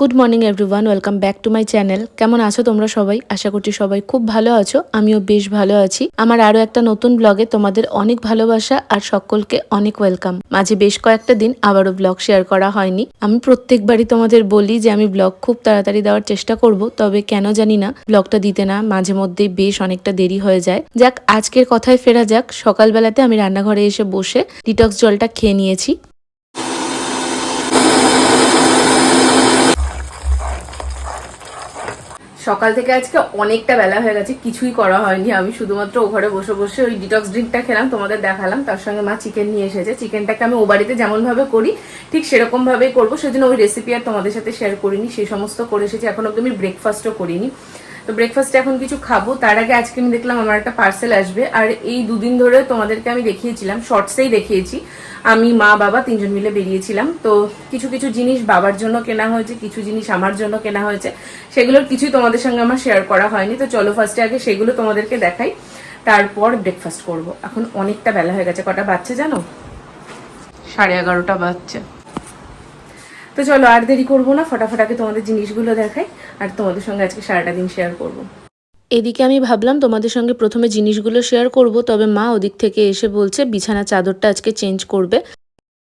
Good morning everyone, welcome back to my channel. কেমন আছো তোমরা সবাই? আশা করছি সবাই খুব ভালো আছো। আমিও বেশ ভালো আছি। আমার আরো একটা নতুন ব্লগে তোমাদের অনেক ভালোবাসা আর সকলকে অনেক ওয়েলকাম। মাঝে বেশ কয়েকটা দিন আবারও ব্লগ শেয়ার করা হয়নি। আমি প্রত্যেকবারই তোমাদের বলি যে আমি ব্লগ খুব তাড়াতাড়ি দেওয়ার চেষ্টা করব, তবে কেন জানি না ব্লগটা দিতে না মাঝে মধ্যেই বেশ অনেকটা দেরি হয়ে যায়। যাক, আজকের কথায় ফেরা যাক। সকালবেলাতে আমি রান্নাঘরে এসে বসে ডিটক্স জলটা খেয়ে নিয়েছি। সকাল থেকে আজকে অনেকটা বেলা হয়ে গেছে, কিছুই করা হয়নি। আমি শুধুমাত্র ও ঘরে বসে বসে ওই ডিটক্স ড্রিঙ্কটা খেলাম, তোমাদের দেখালাম। তার সঙ্গে মা চিকেন নিয়ে এসেছে। চিকেনটাকে আমি ও বাড়িতে যেমন ভাবে করি ঠিক সেরকম ভাবেই করবো, সেজন্য ওই রেসিপি আর তোমাদের সাথে শেয়ার করিনি। সেই সমস্ত করে এসেছি। এখন অব্দি আমি ব্রেকফাস্টও করিনি। তো ব্রেকফাস্টে এখন কিছু খাবো, তার আগে আজকে আমি দেখলাম আমার একটা পার্সেল আসবে। আর এই দুদিন ধরে তোমাদেরকে আমি দেখিয়েছিলাম, শর্টসেই দেখিয়েছি, আমি মা বাবা তিনজন মিলে বেরিয়েছিলাম। তো কিছু কিছু জিনিস বাবার জন্য কেনা হয়েছে, কিছু জিনিস আমার জন্য কেনা হয়েছে। সেগুলোর কিছুই তোমাদের সঙ্গে আমার শেয়ার করা হয়নি। তো চলো ফার্স্টে আগে সেগুলো তোমাদেরকে দেখাই, তারপর ব্রেকফাস্ট করব। এখন অনেকটা বেলা হয়ে গেছে। কটা বাচ্চা জানো? 11:30 বাচ্চা। তো চলো আর দেরি করবো না, ফটাফটাকে তোমাদের জিনিসগুলো দেখাই আর তোমাদের সঙ্গে আজকে সারাটা দিন শেয়ার করব। এদিকে আমি ভাবলাম তোমাদের সঙ্গে প্রথমে জিনিসগুলো শেয়ার করব, তবে মা ওদিক থেকে এসে বলছে বিছানা চাদরটা আজকে চেঞ্জ করবে।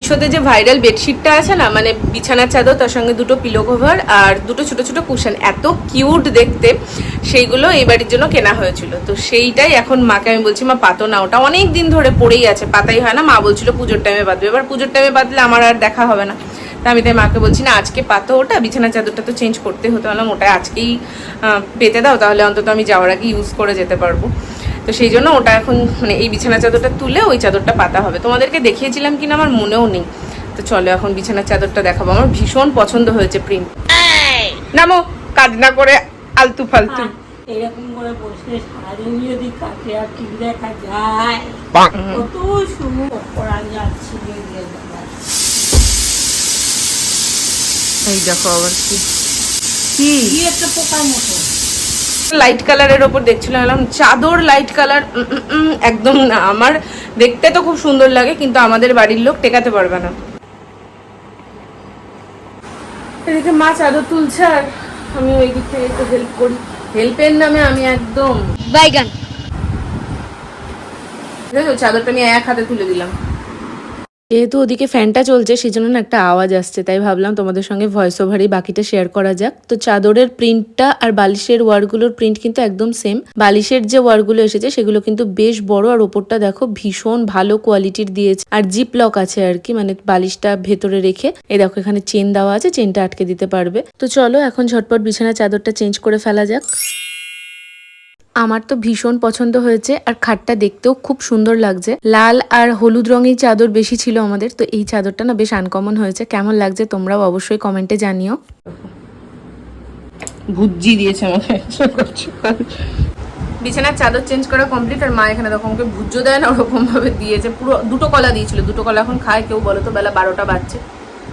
মিশোতে যে ভাইরাল বেডশিটটা আছে না, মানে বিছানার চাদর, তার সঙ্গে দুটো পিলো কভার আর দুটো ছোট ছোট কুশন, এত কিউট দেখতে, সেইগুলো এই বাড়ির জন্য কেনা হয়েছিল। তো সেইটাই এখন মাকে আমি বলছি, মা পাতো না, ওটা অনেক দিন ধরে পড়েই আছে, পাতাই হয় না। মা বলছিল পুজোর টাইমে বাঁধবে। এবার পুজোর টাইমে বাঁধলে আমার আর দেখা হবে না। তা আমি তাই মাকে বলছি, না আজকে পাতো, ওটা বিছানার চাদরটা তো চেঞ্জ করতে হতে হলাম, ওটা আজকেই পেতে দাও, তাহলে অন্তত আমি যাওয়ার আগে ইউজ করে যেতে পারবো। তো সেই জন্য ওটা এখন মানে এই বিছানার চাদরটা তুলে ওই চাদরটা পাতা হবে। তোমাদেরকে দেখিয়েছিলাম কিনা আমার মনেও নেই। তো চলো এখন বিছানার চাদরটা দেখাবো। আমার ভীষণ পছন্দ হয়েছে প্রিন্ট। নামো, কাজ না করে আলতু ফালতু। এরকম করে বসে সারাদিন যদি কাটে আর কি দেখা যায়, কত সুন্দর করা যাচ্ছে। এই দেখো আবার কি কি একটা পোকার মতো লাইট কালারের ওপর দেখছিলাম, চাদর লাইট কালার একদম না। আমার দেখতে তো খুব সুন্দর লাগে, কিন্তু আমাদের বাড়ির লোক টেকাতে পারবে না। এদিকে মা চাদর তুলছে আর আমি ওই দিক থেকে একটু হেল্প করি। হেল্পের নামে আমি একদম বাইগান। চাদরটা নিয়ে এক হাতে তুলে দিলাম। যেহেতু ওদিকে ফ্যানটা চলছে সেজন্য না একটা আওয়াজ আসছে, তাই ভাবলাম তোমাদের সঙ্গে ভয়েস ওভারেই বাকিটা শেয়ার করা যাক। তো চাদরের প্রিন্টটা আর বালিশের ওয়ারগুলোর প্রিন্ট কিন্তু একদম সেম। বালিশের যে ওয়ারগুলো এসেছে সেগুলো কিন্তু বেশ বড়, আর ওপরটা দেখো ভীষণ ভালো কোয়ালিটির দিয়েছে। আর জিপ লক আছে আর কি, মানে বালিশটা ভেতরে রেখে এই দেখো এখানে চেন দেওয়া আছে, চেনটা আটকে দিতে পারবে। তো চলো এখন ঝটপট বিছানার চাদরটা চেঞ্জ করে ফেলা যাক। আমার তো ভীষণ পছন্দ হয়েছে, আর খাটটা দেখতেও খুব সুন্দর লাগছে। লাল আর হলুদ রঙের চাদর বেশি ছিল আমাদের, তো এই চাদরটা না বেশ আনকমন হয়েছে। কেমন লাগছে তোমরাও অবশ্যই কমেন্টে জানিও। ভুজি দিয়েছে আমাকে। বিছানার চাদর চেঞ্জ করা কমপ্লিট, আর মা এখানে তখন আমাকে ভুজো দেয় না ওরকম ভাবে দিয়েছে। পুরো দুটো কলা দিয়েছিল, দুটো কলা এখন খায় কেউ বলো তো? বেলা 12টা বাজছে।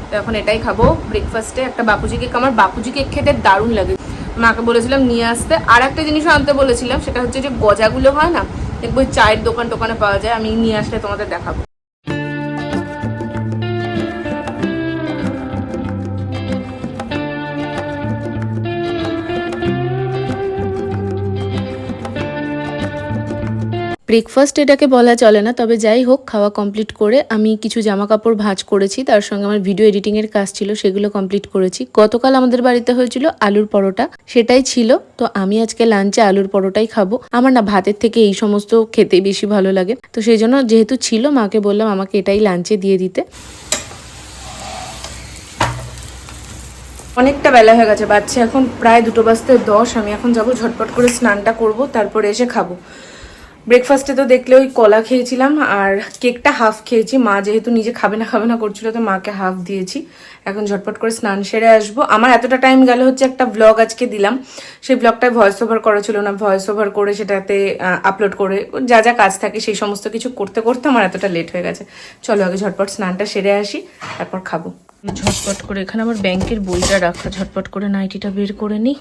তো এখন এটাই খাবো ব্রেকফাস্টে। একটা বাপুজি কেক, আমার বাপুজি কেক খেতে দারুণ লাগে। মাকে বলেছিলাম নিয়ে আসতে। আর একটা জিনিসও আনতে বলেছিলাম, সেটা হচ্ছে যে গজাগুলো হয় না, দেখবো চায়ের দোকানে পাওয়া যায়। আমি নিয়ে আসলে তোমাদের দেখাবো। ব্রেকফাস্ট এটাকে বলা চলে না, তবে যাই হোক, খাওয়া কমপ্লিট করে আমি কিছু জামা কাপড় ভাঁজ করেছি, তার সঙ্গে আমার ভিডিও এডিটিং এর কাজ ছিল, সেগুলো কমপ্লিট করেছি। গতকাল আমাদের বাড়িতে হয়েছিল আলুর পরোটা, সেটাই ছিল। তো আমি আজকে লাঞ্চে আলুর পরোটাই খাবো। আমার না ভাতের থেকে এই সমস্ত খেতে বেশি ভালো লাগে, তো সেই জন্য যেহেতু ছিল মাকে বললাম আমাকে এটাই লাঞ্চে দিয়ে দিতে। অনেকটা বেলা হয়ে গেছে, বাচ্চা এখন প্রায় 2:10। আমি এখন যাবো, ঝটপট করে স্নানটা করব, তারপরে এসে খাবো। ব্রেকফাস্টে তো দেখলে ওই কলা খেয়েছিলাম আর কেকটা হাফ খেয়েছি। মা যেহেতু নিজে খাবে না করছিল, তো মাকে হাফ দিয়েছি। এখন ঝটপট করে স্নান সেরে আসবো। আমার এতটা টাইম গেল হচ্ছে একটা ব্লগ আজকে দিলাম, সেই ব্লগটায় ভয়েস ওভার করা ছিল না। ভয়েস ওভার করে সেটাতে আপলোড করে যা যা কাজ থাকে সেই সমস্ত কিছু করতে করতে আমার এতটা লেট হয়ে গেছে। চলো আগে ঝটপট স্নানটা সেরে আসি, তারপর খাবো। ঝটপট করে এখানে আমার ব্যাংকের বইটা রাখা, ঝটপট করে নাইটিটা বের করে নিই।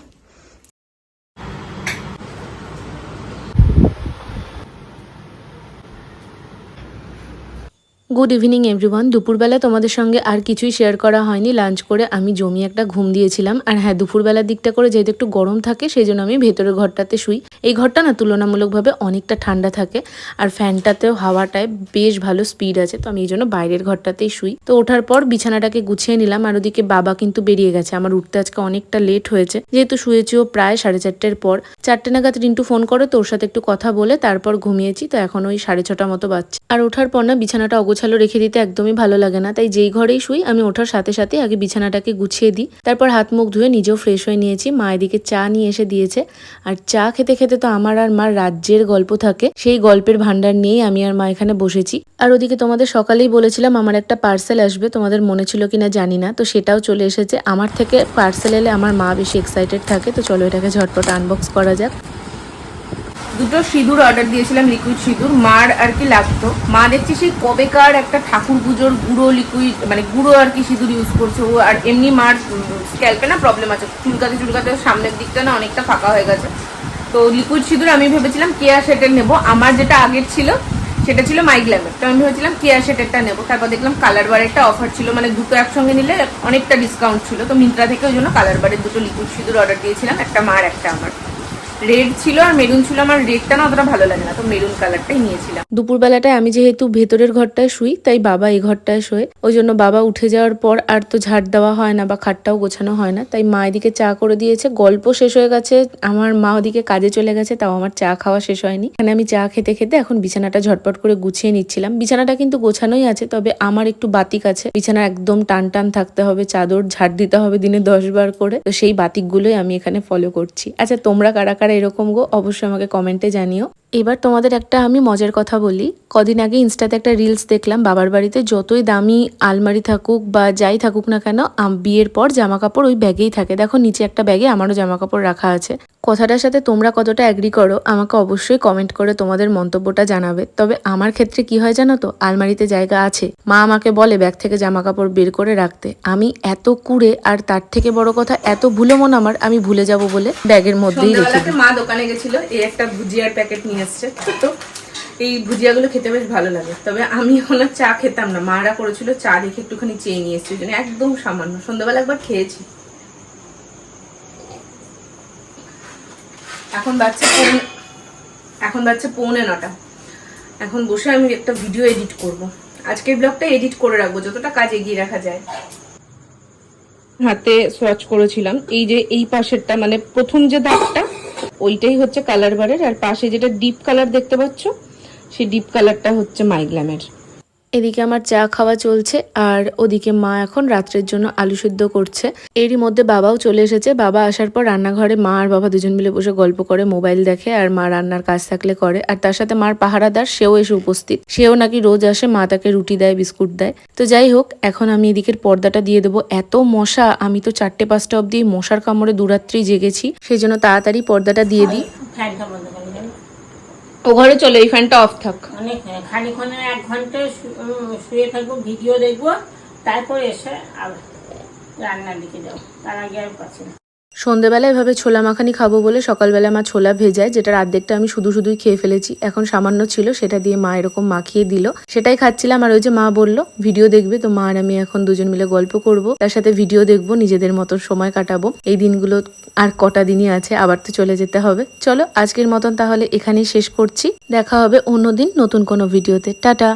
Good evening everyone. দুপুরবেলা তোমাদের সঙ্গে আর কিছুই শেয়ার করা হয়নি। লাঞ্চ করে আমি জমি একটা ঘুম দিয়েছিলাম। আর হ্যাঁ, দুপুরবেলার দিকটা করে যেহেতু একটু গরম থাকে সেই জন্য আমি ভেতরের ঘরটাতে শুই। এই ঘরটা না তুলনামূলকভাবে অনেকটা ঠান্ডা থাকে, আর ফ্যানটাতেও হাওয়াটায় বেশ ভালো স্পিড আছে, তো আমি এই জন্য বাইরের ঘরটাতেই শুই। তো ওঠার পর বিছানাটাকে গুছিয়ে নিলাম, আর ওদিকে বাবা কিন্তু বেরিয়ে গেছে। আমার উঠতে আজকে অনেকটা লেট হয়েছে, যেহেতু শুয়েছিও প্রায় 4:30-এর পর। 4টে নাগাদ রিন্টু ফোন করে, তোর সাথে একটু কথা বলে তারপর ঘুমিয়েছি। তো এখন ওই 6:30 মতো বাজছে। আর ওঠার পর না বিছানাটা অগোছালো রেখে দিতে একদমই ভালো লাগে না, তাই যেই ঘরেই শুই আমি ওঠার সাথে সাথে আগে বিছানাটাকে গুছিয়ে দিই। তারপর হাত মুখ ধুয়ে নিজেও ফ্রেশ হয়ে নিয়েছি। মা এদিকে চা নিয়ে এসে দিয়েছে, আর চা খেতে খেতে তো আমার আর মার রাজ্যের গল্প থাকে। সেই গল্পের ভান্ডার নিয়েই আমি আর মা এখানে বসেছি। আর ওদিকে তোমাদের সকালেই বলেছিলাম আমার একটা পার্সেল আসবে, তোমাদের মনে ছিল কিনা জানি না, তো সেটাও চলে এসেছে। আমার থেকে পার্সেল এলে আমার মা বেশি এক্সাইটেড থাকে, তো চলো এটাকে ঝটপট আনবক্স করা যাক। দুটো সিঁদুর অর্ডার দিয়েছিলাম, লিকুইড সিঁদুর। মার আর কি লাগতো, মা দেখছি সেই কবেকার একটা ঠাকুর পুজোর গুঁড়ো লিকুইড, মানে গুঁড়ো আর কি সিঁদুর ইউজ করছে ও। আর এমনি মার স্ক্যাল্পে না প্রবলেম আছে, চুলকাতে চুলকাতে সামনের দিকটা না অনেকটা ফাঁকা হয়ে গেছে। তো লিকুইড সিঁদুর আমি ভেবেছিলাম কেয়া শেটের নেবো। আমার যেটা আগের ছিল সেটা ছিল মাইগ্ল্যামের, তো আমি ভেবেছিলাম কেয়া শেটেরটা নেবো। তারপর দেখলাম কালার বারেরটা অফার ছিল, মানে দুটো একসঙ্গে নিলে অনেকটা ডিসকাউন্ট ছিল। তো মিন্ত্রা থেকে ওই জন্য কালার বারের দুটো লিকুইড সিঁদুর অর্ডার দিয়েছিলাম, একটা মার একটা আমার। রেড ছিল আর মেরুন ছিল, আমার রেডটা না অতটা ভালো লাগে না, তো মেরুন কালারটাই নিয়েছিলাম। দুপুরবেলাটায় আমি যেহেতু ভেতরের ঘরটায় শুই, তাই বাবা এই ঘরটায় শোয়। ওই জন্য বাবা উঠে যাওয়ার পর আর তো ঝাড় দেওয়া হয় না বা খাটটাও গোছানো হয় না, তাই মা এদিকে চা করে দিয়েছে। গল্প শেষ হয়ে গেছে, আমার মা ওদিকে কাজে চলে গেছে, তাও আমার চা খাওয়া শেষ হয়নি। এখানে আমি চা খেতে খেতে এখন বিছানাটা ঝটপট করে গুছিয়ে নিচ্ছিলাম। বিছানাটা কিন্তু গোছানোই আছে, তবে আমার একটু বাতিক আছে। বিছানা একদম টান টান থাকতে হবে, চাদর ঝাড় দিতে হবে দিনে 10 বার করে, তো সেই বাতিকগুলোই আমি এখানে ফলো করছি। আচ্ছা, তোমরা কারা কারা এরকম গো, অবশ্যই আমাকে কমেন্টে জানিও। এবার তোমাদের একটা আমি মজার কথা বলি। কদিন আগে ইনস্টাতে একটা রিলস দেখলাম, বাবার বাড়িতে যতই দামি আলমারি থাকুক বা যাই থাকুক না কেন, বিয়ের পর জামা কাপড় ওই ব্যাগেই থাকে। দেখো নিচে একটা ব্যাগে আমারও জামা কাপড় রাখা আছে। কথাটার সাথে তোমরা কতটা অ্যাগ্রি করো আমাকে অবশ্যই কমেন্ট করে তোমাদের মন্তব্যটা জানাবে। তবে আমার ক্ষেত্রে কি হয় জানো তো, আলমারিতে জায়গা আছে, মা আমাকে বলে ব্যাগ থেকে জামা কাপড় বের করে রাখতে, আমি এত কুড়ে, আর তার থেকে বড় কথা এত ভুলো মন আমার, আমি ভুলে যাব বলে ব্যাগের মধ্যেই রেখে দিই। মা দোকানে গেছিল, এই একটা ভুজিয়ার প্যাকেট নিয়ে এসছে ছোট। এই ভুজিয়াগুলো খেতে বেশ ভালো লাগে, তবে আমি এখন আর চা খেতাম না। মারা করেছিল, চা দেখে একটুখানি চেয়ে নিয়ে এসছে, একদম সামান্য। সন্ধ্যাবেলা একবার খেয়েছি। এখন বাচ্চা 8:45। এখন বসে আমি একটা ভিডিও এডিট করব। আজকের ব্লগটা এডিট করে রাখবো, যতটা কাজ এগিয়ে রাখা যায়। হাতে সোয়াচ করেছিলাম, এই যে এই পাশেরটা, মানে প্রথম যে দাগটা ওইটাই হচ্ছে কালার বারের, আর পাশে যেটা ডিপ কালার দেখতে পাচ্ছ সেই ডিপ কালারটা হচ্ছে মাইগ্ল্যামের। এদিকে আমার চা খাওয়া চলছে, আর ওদিকে মা এখন রাত্রের জন্য আলু সিদ্ধ করছে। এরই মধ্যে বাবাও চলে এসেছে। বাবা আসার পর রান্নাঘরে মা আর বাবা দুজন মিলে বসে গল্প করে, মোবাইল দেখে, আর মা রান্নার কাজ থাকলে করে। আর তার সাথে মার পাহারাদার সেও এসে উপস্থিত। সেও নাকি রোজ আসে, মা তাকে রুটি দেয়, বিস্কুট দেয়। তো যাই হোক, এখন আমি এদিকের পর্দাটা দিয়ে দেবো। এত মশা, আমি তো 4টে-5টা অব্দি মশার কামড়ে দুরাত্রি জেগেছি, সেই জন্য তাড়াতাড়ি পর্দাটা দিয়ে দিই। ফ্যানটা বন্ধ করে দেন। ও ঘরে চলে, এই ফ্যানটা অফ থাক। অনেক খানিক্ষণে 1 ঘন্টা শুয়ে থাকবো, ভিডিও দেখবো, তারপর এসে আবার রান্নার দিকে যাও। তার আগে আর পাচ্ছি না। সন্ধেবেলা এভাবে ছোলা মাখানি খাবো বলে সকালবেলা মা ছোলা ভেজায়, যেটার অর্ধেকটা আমি শুধুই খেয়ে ফেলেছি। এখন সামান্য ছিল, সেটা দিয়ে মা এরকম মাখিয়ে দিল, সেটাই খাচ্ছিলাম। আর ওই যে মা বললো ভিডিও দেখবে, তো মা আর আমি এখন দুজন মিলে গল্প করব, তার সাথে ভিডিও দেখবো, নিজেদের মতো সময় কাটাবো। এই দিনগুলো আর কটা দিনই আছে, আবার তো চলে যেতে হবে। চলো আজকের মতন তাহলে এখানেই শেষ করছি, দেখা হবে অন্যদিন নতুন কোনো ভিডিওতে। টাটা।